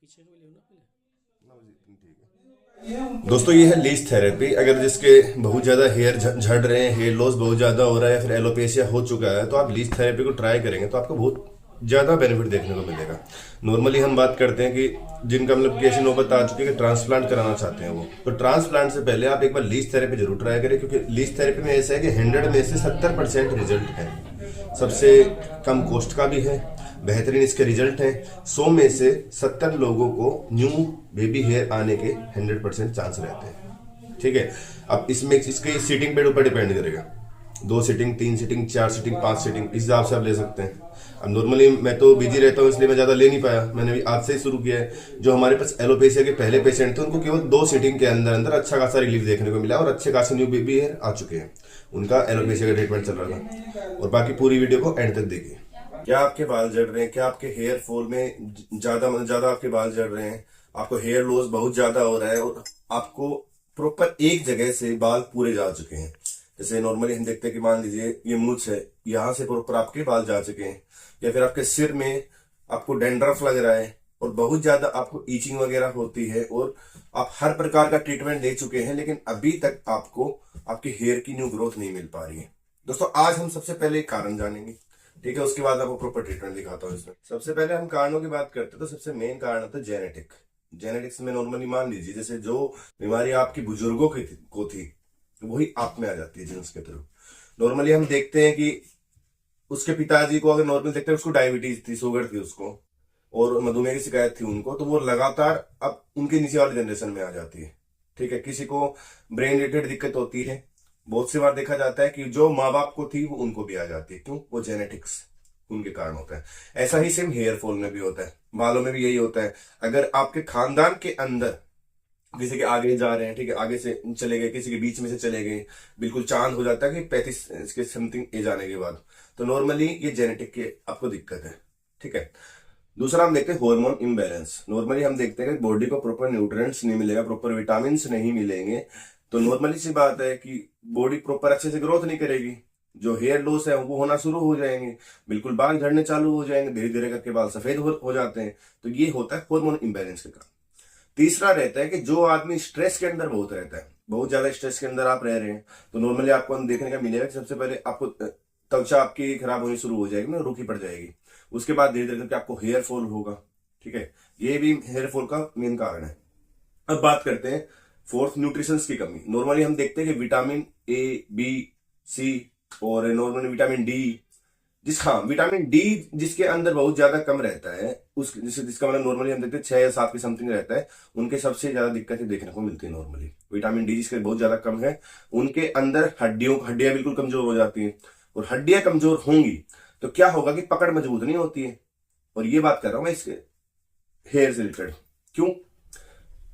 पीछे को ले लो ना पहले। दोस्तों ये है लीच थेरेपी। अगर जिसके बहुत ज्यादा हेयर झड़ रहे हैं, हेयर लॉस बहुत ज्यादा हो रहा है, फिर एलोपेशिया हो चुका है, तो आप लीच थेरेपी को ट्राई करेंगे तो आपको बहुत ज्यादा बेनिफिट देखने को मिलेगा। नॉर्मली हम बात करते हैं कि जिनका मतलब कि ऐसी नौबत आ चुकी है कि ट्रांसप्लांट कराना चाहते हैं वो, तो ट्रांसप्लांट से पहले आप एक बार लीच थेरेपी जरूर ट्राई करें, क्योंकि लीच थेरेपी में ऐसा है कि 100 में से 70% रिजल्ट है। सबसे कम कॉस्ट का भी है, बेहतरीन इसके रिजल्ट हैं। 100 में से 70 लोगों को न्यू बेबी हेयर आने के 100% चांस रहते हैं। ठीक है, अब इसमें इसके सीटिंग बेड ऊपर डिपेंड करेगा। 2 सीटिंग, 3 सीटिंग, 4 सीटिंग, 5 सीटिंग, इस हिसाब से आप ले सकते हैं। अब नॉर्मली मैं तो बिजी रहता हूँ इसलिए मैं ज्यादा ले नहीं पाया, मैंने भी आज से ही शुरू किया है। जो हमारे पास एलोपेशिया के पहले पेशेंट थे उनको केवल 2 सीटिंग के अंदर अंदर अच्छा खासा रिलीफ देखने को मिला और अच्छे खासे न्यू बेबी हेयर आ चुके हैं। उनका एलोपेशिया का ट्रीटमेंट चल रहा था। और बाकी पूरी वीडियो को एंड तक देखिए। क्या आपके बाल झड़ रहे हैं? क्या आपके हेयर फॉल में ज्यादा आपके बाल झड़ रहे हैं? आपको हेयर लॉस बहुत ज्यादा हो रहा है और आपको प्रॉपर एक जगह से बाल पूरे जा चुके हैं। जैसे नॉर्मली हम देखते हैं कि मान लीजिए ये मूंछ है, यहाँ से प्रॉपर आपके बाल जा चुके हैं, या फिर आपके सिर में आपको डैंड्रफ लग रहा है और बहुत ज्यादा आपको ईचिंग वगैरह होती है और आप हर प्रकार का ट्रीटमेंट ले चुके हैं, लेकिन अभी तक आपको आपके हेयर की न्यू ग्रोथ नहीं मिल पा रही है। दोस्तों आज हम सबसे पहले एक कारण जानेंगे, ठीक है, उसके बाद आपको प्रॉपर ट्रीटमेंट दिखाता हूँ इसमें। सबसे पहले हम कारणों की बात करते हैं तो सबसे मेन कारण होता है जेनेटिक्स में नॉर्मली मान लीजिए जैसे जो बीमारी आपकी बुजुर्गों को थी वही आप में आ जाती है जीन्स के थ्रू। नॉर्मली हम देखते हैं कि उसके पिताजी को अगर नॉर्मल देखते हैं उसको डायबिटीज थी, शुगर थी उसको, और मधुमेह की शिकायत थी उनको, तो वो लगातार अब उनके नीचे वाली जनरेशन में आ जाती है। ठीक है, किसी को ब्रेन रिलेटेड दिक्कत होती है, बहुत सी बार देखा जाता है कि जो माँ बाप को थी वो उनको भी आ जाती है। क्यों? वो जेनेटिक्स उनके कारण होता है। ऐसा ही सेम हेयर फॉल में भी होता है, बालों में भी यही होता है। अगर आपके खानदान के अंदर किसी के आगे जा रहे हैं, ठीक है, आगे से चले गए, किसी के बीच में से चले गए, बिल्कुल चांद हो जाता है कि 35 के समथिंग एज आने के बाद, तो नॉर्मली ये जेनेटिक की आपको दिक्कत है। ठीक है, दूसरा हम देखते हैं हार्मोन इम्बैलेंस। नॉर्मली हम देखते हैं कि बॉडी को प्रॉपर न्यूट्रिएंट्स नहीं मिलेगा, प्रॉपर विटामिन नहीं मिलेंगे, तो नॉर्मली सी बात है कि बॉडी प्रॉपर अच्छे से ग्रोथ नहीं करेगी। जो हेयर लॉस है वो होना शुरू हो जाएंगे, बिल्कुल बाल झड़ने चालू हो जाएंगे, धीरे धीरे करके बाल सफेद हो जाते हैं। तो ये होता है हार्मोन इम्बैलेंस के कारण। तीसरा रहता है कि जो आदमी स्ट्रेस के अंदर बहुत रहता है, बहुत ज्यादा स्ट्रेस के अंदर आप रह रहे हैं, तो नॉर्मली आपको देखने का मिलेगा कि सबसे पहले आपको त्वचा आपकी खराब होनी शुरू हो जाएगी ना, रूखी पड़ जाएगी। उसके बाद धीरे धीरे करके आपको हेयर फॉल होगा। ठीक है, ये भी हेयर फॉल का मेन कारण है। अब बात करते हैं फोर्थ, न्यूट्रिशन की कमी। नॉर्मली हम देखते हैं कि विटामिन ए, बी, सी और normally vitamin D, vitamin D जिसके अंदर बहुत ज्यादा कम रहता है, जिसका मतलब नॉर्मली हम देखते हैं 6 या 7 के समथिंग रहता है, उनके सबसे ज्यादा दिक्कतें देखने को मिलती है। नॉर्मली विटामिन डी जिसके बहुत ज्यादा कम है, उनके अंदर हड्डियां बिल्कुल कमजोर हो जाती हैं, और हड्डियां कमजोर होंगी तो क्या होगा कि पकड़ मजबूत नहीं होती है। और ये बात कर रहा हूं मैं इसके हेयर से रिलेटेड। क्यों?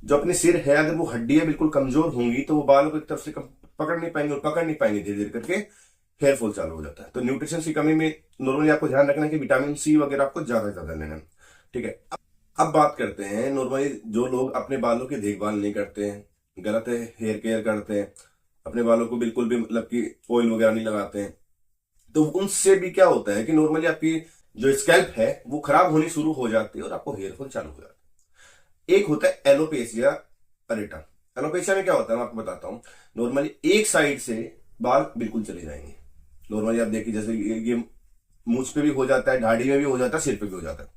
जो अपने सिर है, अगर वो हड्डियां बिल्कुल कमजोर होंगी तो वो बालों को एक तरफ से पकड़ नहीं पाएंगे, और पकड़ नहीं पाएंगे, धीरे धीरे करके हेयर फॉल चालू हो जाता है। तो न्यूट्रिशन की कमी में नॉर्मली आपको ध्यान रखना है कि विटामिन सी वगैरह आपको ज्यादा लेना है। ठीक है, अब बात करते हैं नॉर्मली जो लोग अपने बालों की देखभाल नहीं करते हैं, गलत हेयर केयर करते हैं, अपने बालों को बिल्कुल भी मतलब कि ऑयल वगैरह नहीं लगाते हैं, तो उनसे भी क्या होता है कि नॉर्मली आपकी जो स्कैल्प है वो खराब होनी शुरू हो जाती है और आपको हेयर फॉल चालू हो जाता है। एक होता है एलोपेशिया अरेटा। एलोपेशिया में क्या होता है मैं आपको बताता हूं। नॉर्मली एक साइड से बाल बिल्कुल चले जाएंगे। नॉर्मली आप देखिए जैसे ये मूछ पे भी हो जाता है, दाढ़ी में भी हो जाता है, सिर पे भी हो जाता है।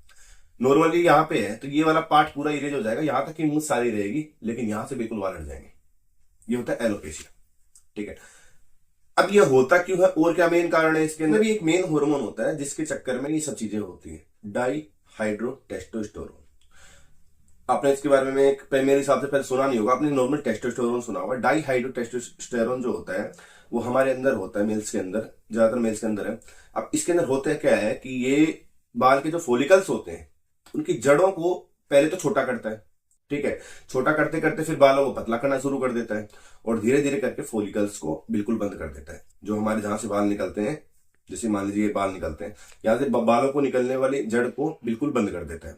नॉर्मली यहाँ पे है तो ये वाला पार्ट पूरा इरेज हो जाएगा, यहां तक की मूछ सारी रहेगी, लेकिन यहां से बिल्कुल बाल हट जाएंगे। ये होता है एलोपेशिया। ठीक है, अब ये होता क्यों है और क्या मेन कारण है? इसके अंदर भी एक मेन हार्मोन होता है जिसके चक्कर में ये सब चीजें होती है, डाईहाइड्रोटेस्टोस्टेरोन। आपने इसके बारे में मेरे हिसाब से पहले सुना नहीं होगा, आपने नॉर्मल टेस्टोस्टेरोन सुना होगा। डाईहाइड्रोटेस्टोस्टेरोन जो होता है वो हमारे अंदर होता है, मेल्स के अंदर, ज्यादातर मेल्स के अंदर है। अब इसके अंदर होता है क्या है कि ये बाल के जो फोलिकल्स होते हैं उनकी जड़ों को पहले तो छोटा करता है। ठीक है, छोटा करते करते फिर बालों को पतला करना शुरू कर देता है, और धीरे धीरे करके फोलिकल्स को बिल्कुल बंद कर देता है। जो हमारे जहां से बाल निकलते हैं, जैसे मान लीजिए बाल निकलते हैं, यहां से बालों को निकलने वाली जड़ को बिल्कुल बंद कर देता है,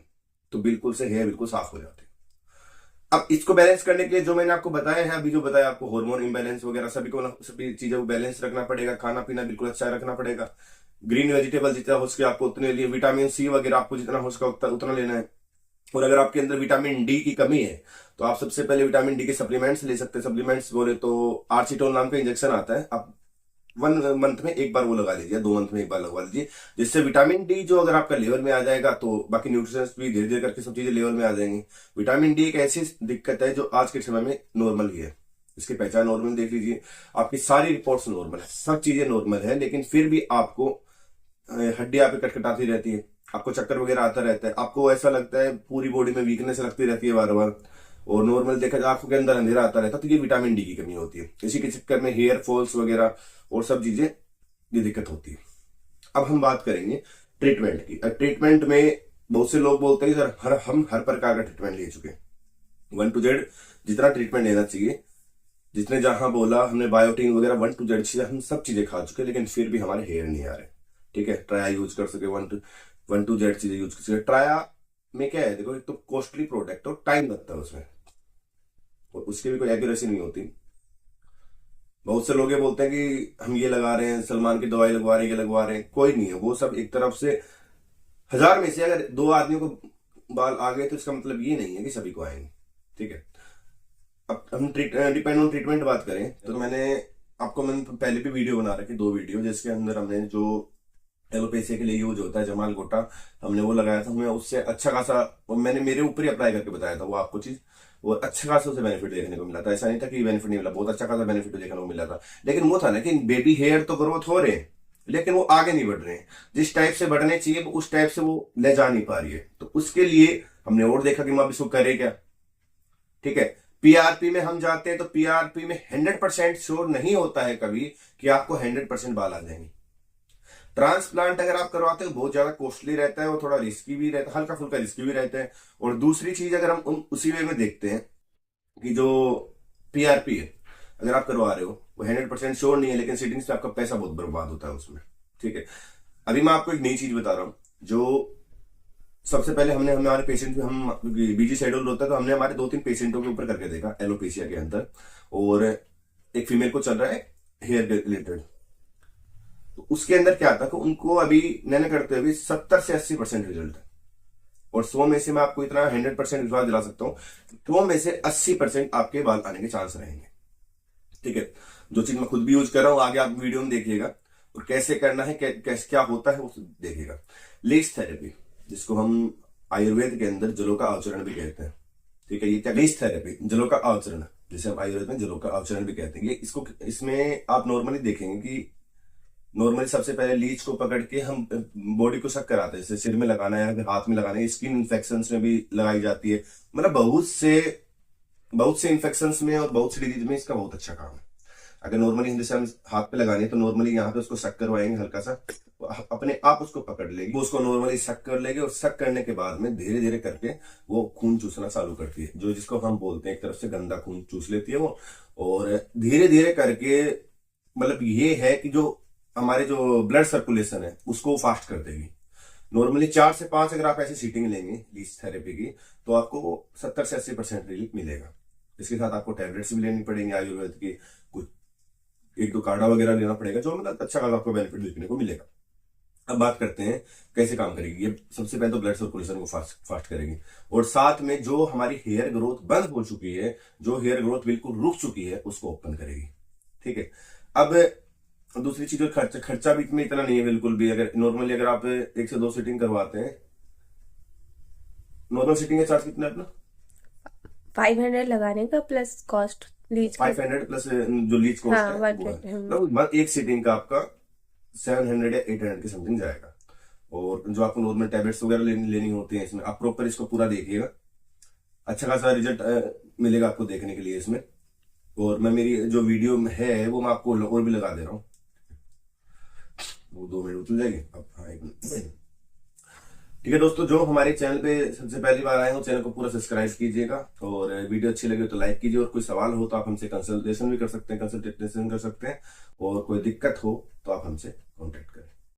तो बिल्कुल से हेयर बिल्कुल साफ हो जाते हैं। अब इसको बैलेंस करने के लिए जो मैंने आपको बताया है, अभी जो बताया आपको हार्मोन इम्बैलेंस वगैरह सभी चीजों को बैलेंस रखना पड़ेगा, खाना पीना बिल्कुल अच्छा रखना पड़ेगा, ग्रीन वेजिटेबल जितना हो सके आपको उतने लिए, विटामिन सी वगैरह आपको जितना हो सका उतना लेना है। और अगर आपके अंदर विटामिन डी की कमी है तो आप सबसे पहले विटामिन डी के सप्लीमेंट्स ले सकते हैं। सप्लीमेंट्स बोले तो आर्चिटोल नाम का इंजेक्शन आता है, आप 1 मंथ में एक बार वो लगा लीजिए, 2 मंथ में एक बार लगवा लीजिए, जिससे विटामिन डी जो अगर आपका लेवल में आ जाएगा तो बाकी न्यूट्रिशंस भी धीरे धीरे करके सब चीजें लेवल में आ जाएंगी। विटामिन डी एक ऐसी दिक्कत है जो आज के समय में नॉर्मल ही है, इसकी पहचान नॉर्मल देख लीजिए, आपकी सारी रिपोर्ट्स नॉर्मल है, सब चीजें नॉर्मल है, लेकिन फिर भी आपको हड्डियां पे कटकटाती रहती है, आपको चक्कर वगैरह आता रहता है, आपको ऐसा लगता है पूरी बॉडी में वीकनेस लगती रहती है बार बार, और नॉर्मल देखा जाए आंखों के अंदर अंधेरा आता रहता है, तो ये विटामिन डी की कमी होती है। इसी के चक्कर में हेयर फॉल्स वगैरह और सब चीजें ये दिक्कत होती है। अब हम बात करेंगे ट्रीटमेंट की। ट्रीटमेंट में बहुत से लोग बोलते हैं सर हम हर प्रकार का ट्रीटमेंट ले चुके हैं, 1 to Z जितना ट्रीटमेंट लेना चाहिए, जिसने जहां बोला हमने बायोटिन वगैरह 1 to Z चीजें हम सब चीजें खा चुके, लेकिन फिर भी हमारे हेयर नहीं आ रहे। ठीक है, ट्राया यूज कर सके, 1 to Z चीजें यूज कर सके। ट्राया में क्या है, देखो एक तो कॉस्टली प्रोडक्ट और टाइम लगता है उसमें, और उसकी भी कोई एक्यूरेसी नहीं होती। बहुत से लोग ये बोलते हैं कि हम ये लगा रहे हैं, सलमान की दवाई लगवा रहे हैं, ये लगवा रहे हैं, कोई नहीं है, वो सब एक तरफ से 1000 में से अगर 2 आदमियों को बाल आ गए तो इसका मतलब ये नहीं है कि सभी को आएंगे। ठीक है, अब हम डिपेंड ऑन ट्रीटमेंट बात करें तो मैंने पहले भी वीडियो बना रखी, 2 वीडियो, जिसके अंदर हमने जो एलोपेशिया के लिए यूज होता है जमाल गोटा, हमने वो लगाया था, हमें उससे अच्छा खासा, मैंने मेरे ऊपर ही अप्लाई करके बताया था वो आपको चीज, और अच्छा खासा उसे बेनिफिट देखने को मिला था। ऐसा नहीं था कि बेनिफिट नहीं मिला, बहुत अच्छा खासा बेनिफिट देखने को मिला था। लेकिन वो था ना कि बेबी हेयर तो ग्रोथ हो रहे हैं, लेकिन वो आगे नहीं बढ़ रहे हैं, जिस टाइप से बढ़ने चाहिए उस टाइप से वो ले जा नहीं पा रही है। तो उसके लिए हमने और देखा कि अब इसको करे क्या। ठीक है, पीआरपी में हम जाते हैं तो पीआरपी में 100% श्योर नहीं होता है कभी कि आपको 100% बाल आ जाएंगे। ट्रांसप्लांट अगर आप करवाते हो बहुत ज्यादा कॉस्टली रहता है, और थोड़ा रिस्की भी रहता है, हल्का फुल्का रिस्की भी रहता है। और दूसरी चीज अगर हम उसी वे में देखते हैं कि जो पीआरपी है अगर आप करवा रहे हो वो 100% श्योर नहीं है, लेकिन सिटिंग्स पे आपका पैसा बहुत बर्बाद होता है उसमें। ठीक है, अभी मैं आपको एक नई चीज बता रहा हूं, जो सबसे पहले हमने हमारे पेशेंट, हम बीजी शेड्यूल होता है तो हमने हमारे 2-3 पेशेंटों के ऊपर करके देखा एलोपेशिया के अंदर, और एक फीमेल को चल रहा है हेयर रिलेटेड। तो उसके अंदर क्या था कि उनको अभी नैने करते हुए 70 से 80% रिजल्ट है, और 100 में से मैं आपको इतना 100% विश्वास दिला सकता हूं, 100 में से 80% आपके बाल आने के चांस रहेंगे। ठीक है, जो चीज मैं खुद भी यूज कर रहा हूं, आगे आप वीडियो में देखिएगा, और कैसे करना है, कैसे क्या होता है वो देखिएगा। लेस थेरेपी, जिसको हम आयुर्वेद के अंदर जलों का आचरण भी कहते हैं। ठीक है, ये क्या लेस थेरेपी, जलों का आचरण, जिसे हम आयुर्वेद में जलों का आचरण भी कहते हैं। ये इसमें आप नॉर्मली देखेंगे कि नॉर्मली सबसे पहले लीच को पकड़ के हम बॉडी को शक कराते हैं, जैसे सिर में लगाना है, हाथ में लगाना है, स्किन इन्फेक्शन में भी लगाई जाती है, मतलब बहुत से इन्फेक्शन में और बहुत सी डिजीज में इसका बहुत अच्छा काम है। अगर नॉर्मली जैसे हम हाथ पे लगाने हैं तो नॉर्मली यहाँ पे उसको शक करवाएंगे, हल्का सा अपने आप उसको पकड़ लेगी, वो उसको नॉर्मली शक कर लेगी, और शक करने के बाद में धीरे धीरे करके वो खून चूसना चालू करती है, जो जिसको हम बोलते हैं एक तरफ से गंदा खून चूस लेती है वो, और धीरे धीरे करके मतलब ये है कि जो हमारे जो ब्लड सर्कुलेशन है उसको फास्ट कर देगी। नॉर्मली 4 से 5 अगर आप ऐसी सीटिंग लेंगे लीच थेरेपी की तो आपको 70 से 80% रिलीफ मिलेगा। इसके साथ आपको टैबलेट्स भी लेनी पड़ेंगी आयुर्वेद की, कुछ 1-2 काढ़ा वगैरह लेना पड़ेगा, जो मतलब अच्छा खासा आपको बेनिफिट देखने को मिलेगा। अब बात करते हैं कैसे काम करेगी ये। सबसे पहले तो ब्लड सर्कुलेशन को फास्ट करेगी, और साथ में जो हमारी हेयर ग्रोथ बंद हो चुकी है, जो हेयर ग्रोथ बिल्कुल रुक चुकी है, उसको ओपन करेगी। ठीक है, अब दूसरी चीज, खर्चा भी इसमें इतना नहीं है बिल्कुल भी। अगर नॉर्मली अगर आप 1 से 2 सीटिंग करवाते हैं, नॉर्मल सीटिंग का चार्ज कितना है अपना? 500 लगाने का प्लस कॉस्ट लीच 500 प्लस जो लीच कॉस्ट है मतलब एक सीटिंग का आपका 700 या 800 के समथिंग जाएगा। और जो आपको नॉर्मल टैबलेट्स वगैरह लेनी होती है इसमें, आप प्रॉपर इसको पूरा देखिएगा, अच्छा खासा रिजल्ट मिलेगा आपको देखने के लिए इसमें। और मैं मेरी जो वीडियो है वो मैं आपको और भी लगा दे रहा हूँ, वो 2 मिनट उतर जाएगी अब। हाँ, 1 मिनट। ठीक है दोस्तों, जो हमारे चैनल पे सबसे पहली बार आए हो चैनल को पूरा सब्सक्राइब कीजिएगा, और वीडियो अच्छी लगे तो लाइक कीजिए, और कोई सवाल हो तो आप हमसे कंसल्टेशन भी कर सकते हैं, और कोई दिक्कत हो तो आप हमसे कॉन्टेक्ट करें।